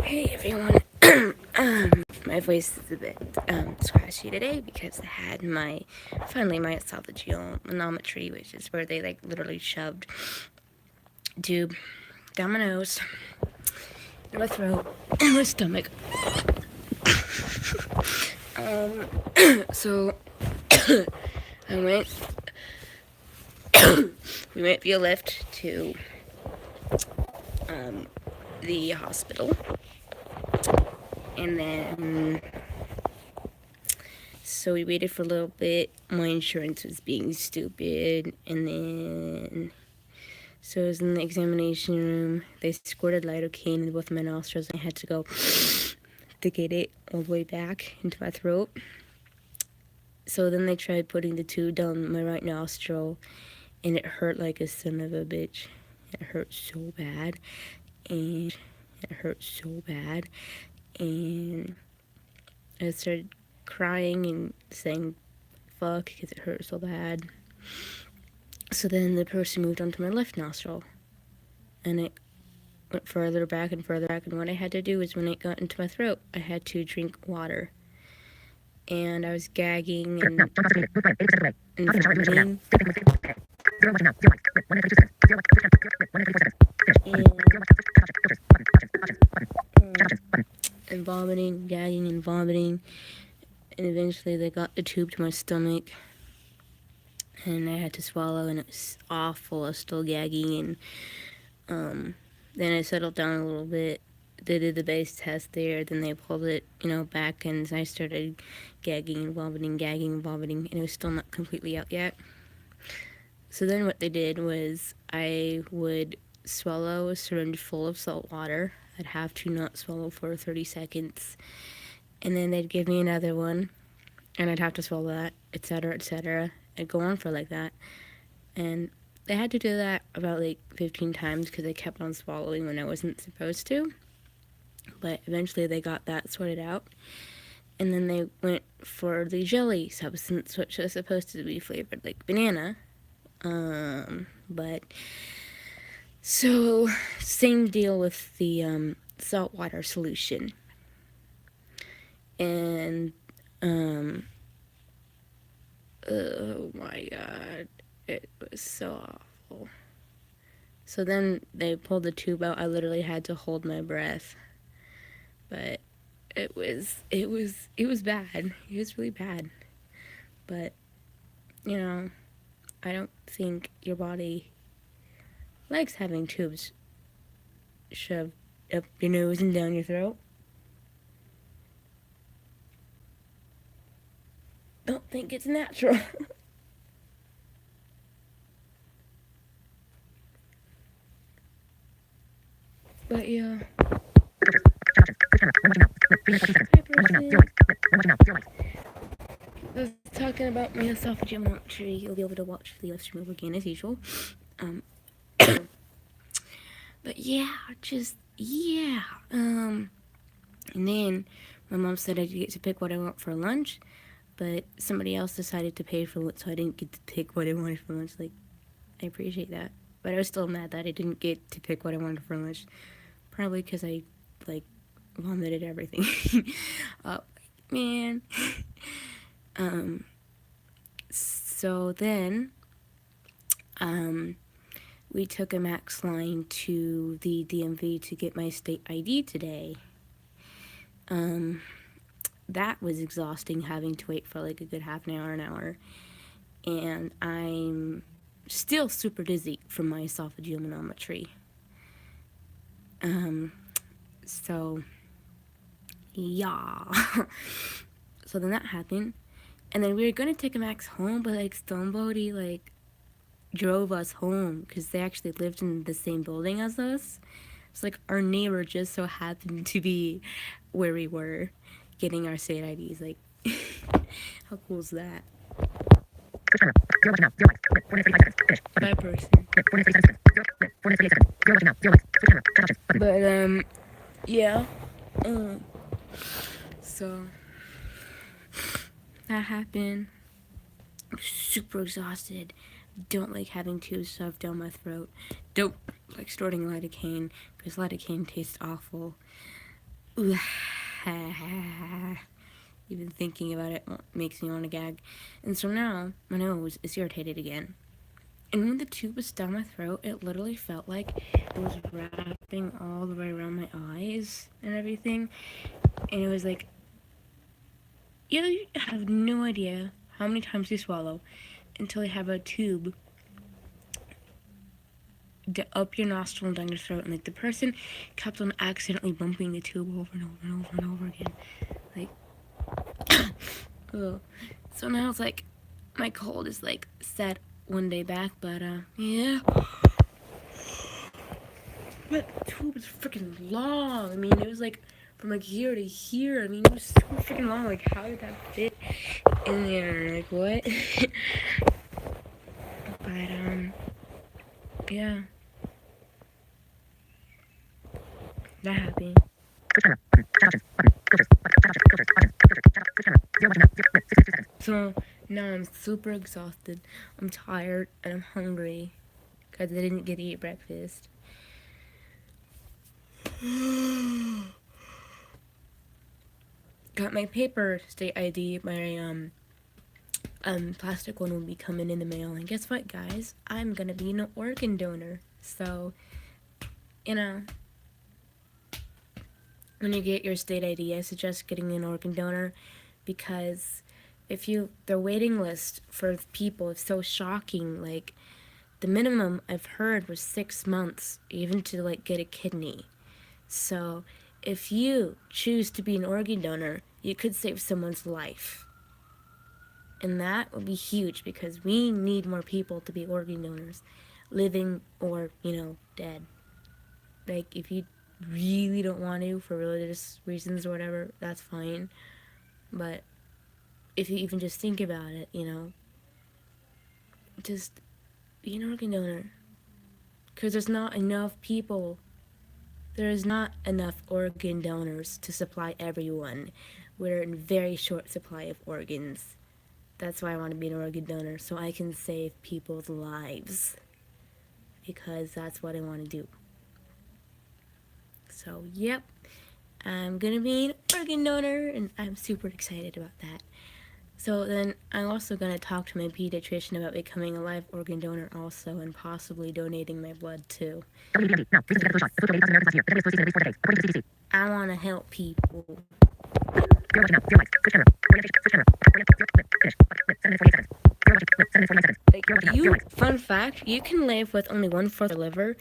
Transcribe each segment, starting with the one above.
Hey everyone. My voice is a bit scratchy today because I had finally my esophageal manometry, which is where they like literally shoved tube down my nose, in my throat, and my stomach. So I went. We went via lift to the hospital, and then so we waited for a little bit. My insurance was being stupid, and then so I was in the examination room. They squirted lidocaine in both my nostrils, and I had to go to get it all the way back into my throat. So then they tried putting the tube down my right nostril, and it hurt like a son of a bitch. It hurt so bad, and I started crying and saying fuck because it hurt so bad. So then the person moved onto my left nostril, and it went further back and further back, and what I had to do is when it got into my throat, I had to drink water. And I was gagging and vomiting. And vomiting, gagging and vomiting. And eventually they got the tube to my stomach, and I had to swallow, and it was awful. I was still gagging, and then I settled down a little bit. They did the base test there, then they pulled it, back, and I started gagging and vomiting, and it was still not completely out yet. So then what they did was I would swallow a syringe full of salt water. I'd have to not swallow for 30 seconds, and then they'd give me another one, and I'd have to swallow that, etc., etc. It'd go on for like that, and they had to do that about like 15 times because I kept on swallowing when I wasn't supposed to. But eventually they got that sorted out, and then they went for the jelly substance, which was supposed to be flavored like banana. But so same deal with the saltwater solution, and oh my god, it was so awful. So then they pulled the tube out. I literally had to hold my breath. But it was bad. It was really bad. But, I don't think your body likes having tubes shoved up your nose and down your throat. Don't think it's natural. But yeah. I was talking about my esophageal manometry. You'll be able to watch the live stream over again as usual. But yeah, and then my mom said I get to pick what I want for lunch, but somebody else decided to pay for it, so I didn't get to pick what I wanted for lunch. Like, I appreciate that, but I was still mad that I didn't get to pick what I wanted for lunch. Probably because I vomited everything. Oh man. So then we took a Max line to the DMV to get my state ID today. That was exhausting, having to wait for like a good half an hour, and I'm still super dizzy from my esophageal manometry. So yeah. So then that happened, and then we were gonna take a Max home, but like somebody drove us home because they actually lived in the same building as us. It's like our neighbor just so happened to be where we were getting our state IDs. Like, how cool is that? By person. But yeah. So that happened. Super exhausted. Don't like having tubes shoved down my throat. Don't like starting lidocaine, because lidocaine tastes awful. Even thinking about it makes me want to gag. And so now my nose is irritated again. And when the tube was down my throat, it literally felt like it was wrapping all the way around my eyes and everything. And it was like, you have no idea how many times you swallow until you have a tube up your nostril and down your throat. And like the person kept on accidentally bumping the tube over and over and over and over again. Like, ugh. So now it's like my cold is like set one day back, but yeah. But the tube was freaking long. I mean, it was like from like here to here. I mean, it was so freaking long. Like, how did that fit in there? Like, what? But yeah, that happened. So now I'm super exhausted. I'm tired and I'm hungry because I didn't get to eat breakfast. Got my paper state ID. My plastic one will be coming in the mail. And guess what, guys? I'm gonna be an organ donor. So, you know, when you get your state ID, I suggest getting an organ donor, because the waiting list for people is so shocking. Like, the minimum I've heard was 6 months, even to like get a kidney. So if you choose to be an organ donor, you could save someone's life. And that would be huge, because we need more people to be organ donors, living or, dead. Like, if you really don't want to for religious reasons or whatever, that's fine. But if you even just think about it, just be an organ donor. Because there's not enough people. There is not enough organ donors to supply everyone. We're in very short supply of organs. That's why I want to be an organ donor, so I can save people's lives. Because that's what I want to do. So, yep. I'm going to be an organ donor, and I'm super excited about that. So then I'm also going to talk to my pediatrician about becoming a live organ donor also, and possibly donating my blood too. I want to help people. Fun fact, you can live with only 1/4 of your liver.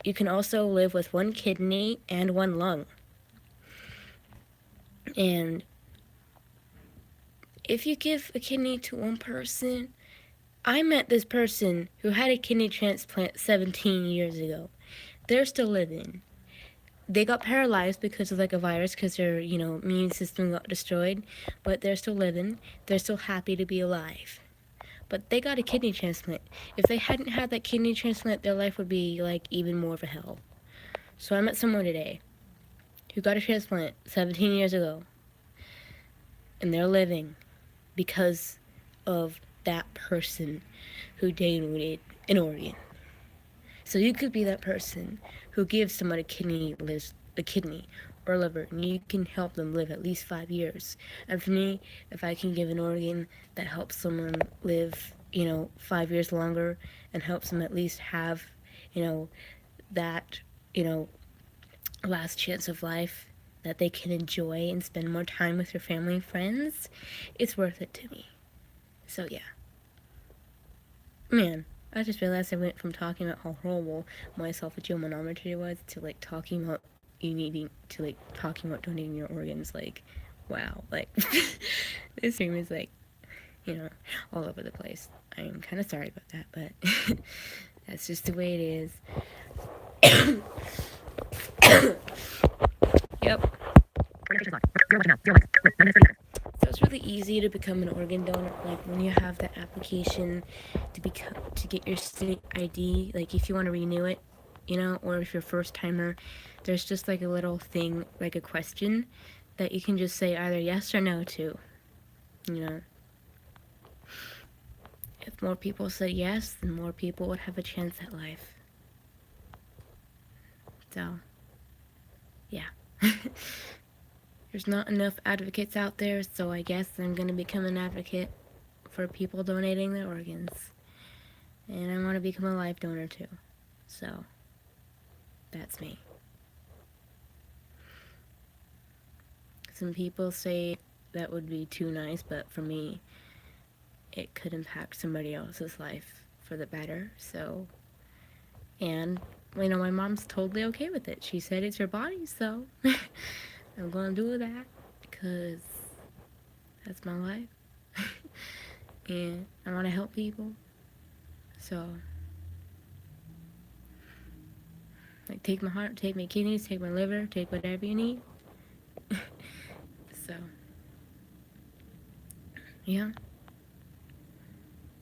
You can also live with 1 kidney and 1 lung. And if you give a kidney to one person, I met this person who had a kidney transplant 17 years ago. They're still living. They got paralyzed because of like a virus, because their, immune system got destroyed, but they're still living. They're still happy to be alive. But they got a kidney transplant. If they hadn't had that kidney transplant, their life would be like even more of a hell. So I met someone today who got a transplant 17 years ago, and they're living because of that person who donated an organ. So you could be that person who gives someone a kidney or liver, and you can help them live at least 5 years. And for me, if I can give an organ that helps someone live, 5 years longer, and helps them at least have, that, last chance of life that they can enjoy and spend more time with their family and friends, it's worth it to me. So yeah. Man, I just realized I went from talking about how horrible my esophageal manometry was to like talking about donating your organs. Like, wow, like this stream is like, all over the place. I'm kind of sorry about that, but that's just the way it is. Yep. So it's really easy to become an organ donor. Like when you have the application to get your state ID, like if you want to renew it, or if you're a first timer, there's just like a little thing, like a question that you can just say either yes or no to. If more people said yes, then more people would have a chance at life. So, yeah. There's not enough advocates out there, so I guess I'm gonna become an advocate for people donating their organs. And I want to become a life donor too. So, that's me. Some people say that would be too nice, but for me, it could impact somebody else's life for the better. So, and my mom's totally okay with it. She said it's your body, so I'm gonna do that because that's my life. And I want to help people. So, like, take my heart, take my kidneys, take my liver, take whatever you need. So, yeah.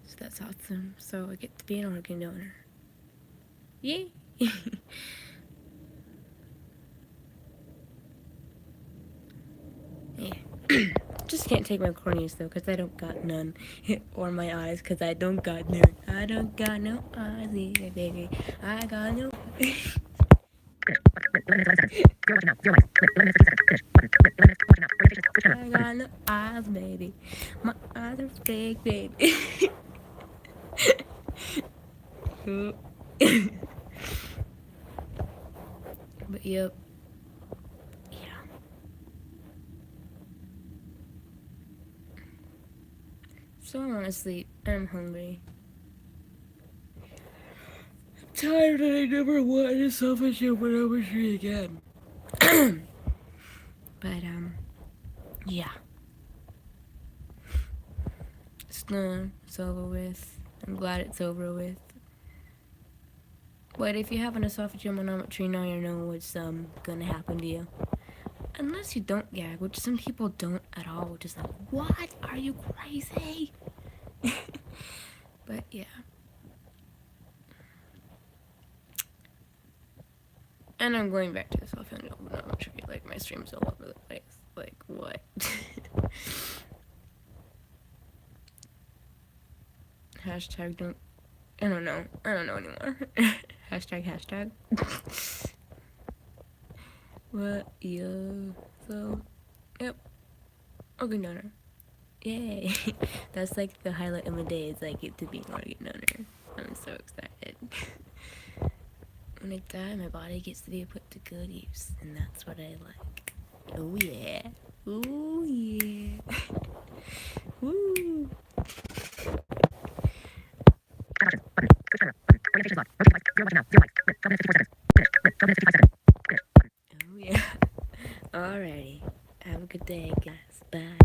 So that's awesome. So I get to be an organ donor. Yay! Yeah. Just can't take my corneas though, cause I don't got none, or my eyes, cause I don't got none. I don't got no eyes either, baby. I got no. I got no eyes, baby. My eyes are fake, baby. But yep. Yeah. So I want to sleep. I'm hungry. I'm tired and I never wanted to selfish it when I was free again. But yeah. It's done. It's over with. I'm glad it's over with. But if you have an esophageal manometry, now you know what's gonna happen to you. Unless you don't gag, which some people don't at all, which is like, what? Are you crazy? But yeah. And I'm going back to the esophageal manometry. Like, my stream's all over the place. Like, what? Hashtag don't. I don't know anymore. Hashtag. But yeah. So, yep. Organ donor. Yay. That's like the highlight of my day, is like get to be an organ donor. I'm so excited. When I die, my body gets to be put to good use, and that's what I like. Oh yeah. Oh yeah. Woo. Oh yeah. Alrighty. Have a good day, guys. Bye.